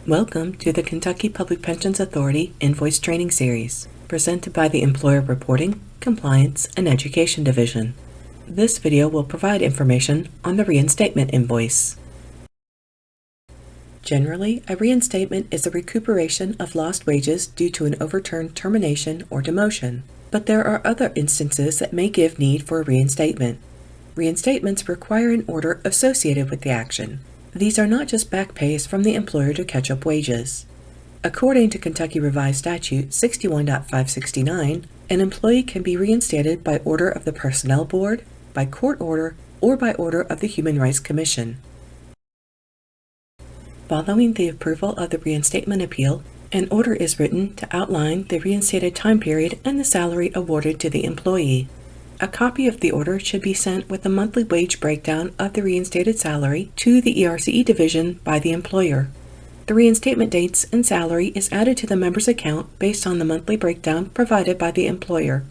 Welcome to the Kentucky Public Pensions Authority Invoice Training Series, presented by the Employer Reporting, Compliance, and Education Division. This video will provide information on the reinstatement invoice. Generally, a reinstatement is the recuperation of lost wages due to an overturned termination or demotion, but there are other instances that may give need for a reinstatement. Reinstatements require an order associated with the action. These are not just back pays from the employer to catch up wages. According to Kentucky Revised Statute 61.569, an employee can be reinstated by order of the Personnel Board, by court order, or by order of the Human Rights Commission. Following the approval of the reinstatement appeal, an order is written to outline the reinstated time period and the salary awarded to the employee. A copy of the order should be sent with the monthly wage breakdown of the reinstated salary to the ERCE division by the employer. The reinstatement dates and salary is added to the member's account based on the monthly breakdown provided by the employer.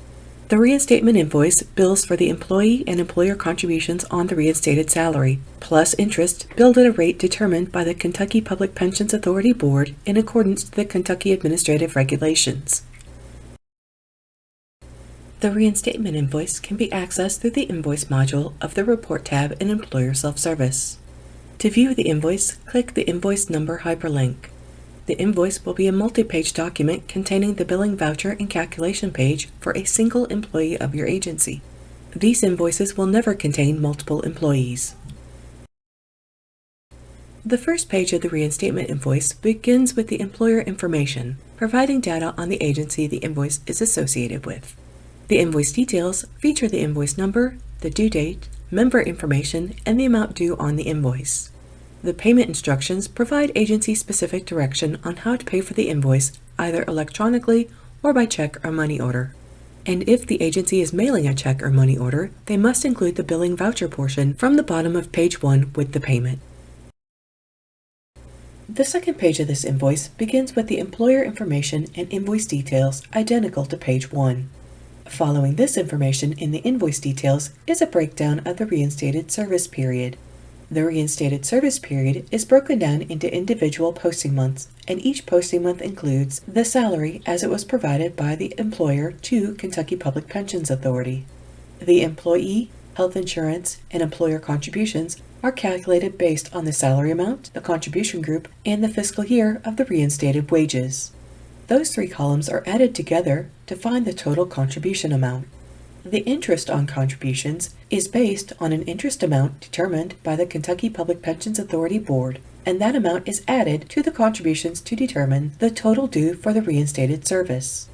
The reinstatement invoice bills for the employee and employer contributions on the reinstated salary, plus interest billed at a rate determined by the Kentucky Public Pensions Authority Board in accordance with the Kentucky Administrative Regulations. The reinstatement invoice can be accessed through the Invoice module of the Report tab in Employer Self-Service. To view the invoice, click the Invoice Number hyperlink. The invoice will be a multi-page document containing the billing voucher and calculation page for a single employee of your agency. These invoices will never contain multiple employees. The first page of the reinstatement invoice begins with the employer information, providing data on the agency the invoice is associated with. The invoice details feature the invoice number, the due date, member information, and the amount due on the invoice. The payment instructions provide agency-specific direction on how to pay for the invoice, either electronically or by check or money order. And if the agency is mailing a check or money order, they must include the billing voucher portion from the bottom of page 1 with the payment. The second page of this invoice begins with the employer information and invoice details identical to page 1. Following this information in the invoice details is a breakdown of the reinstated service period. The reinstated service period is broken down into individual posting months, and each posting month includes the salary as it was provided by the employer to Kentucky Public Pensions Authority. The employee, health insurance, and employer contributions are calculated based on the salary amount, the contribution group, and the fiscal year of the reinstated wages. Those three columns are added together to find the total contribution amount. The interest on contributions is based on an interest amount determined by the Kentucky Public Pensions Authority Board, and that amount is added to the contributions to determine the total due for the reinstated service.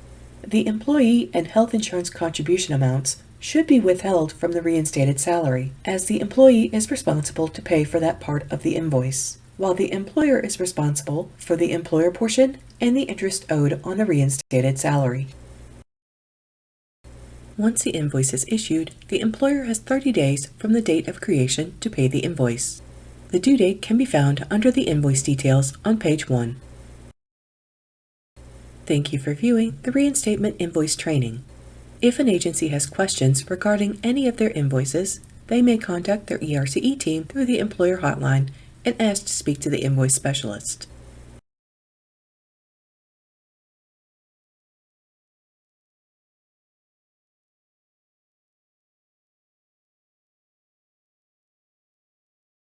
The employee and health insurance contribution amounts should be withheld from the reinstated salary, as the employee is responsible to pay for that part of the invoice, while the employer is responsible for the employer portion and the interest owed on the reinstated salary. Once the invoice is issued, the employer has 30 days from the date of creation to pay the invoice. The due date can be found under the invoice details on page 1. Thank you for viewing the Reinstatement Invoice Training. If an agency has questions regarding any of their invoices, they may contact their ERCE team through the employer hotline and ask to speak to the invoice specialist.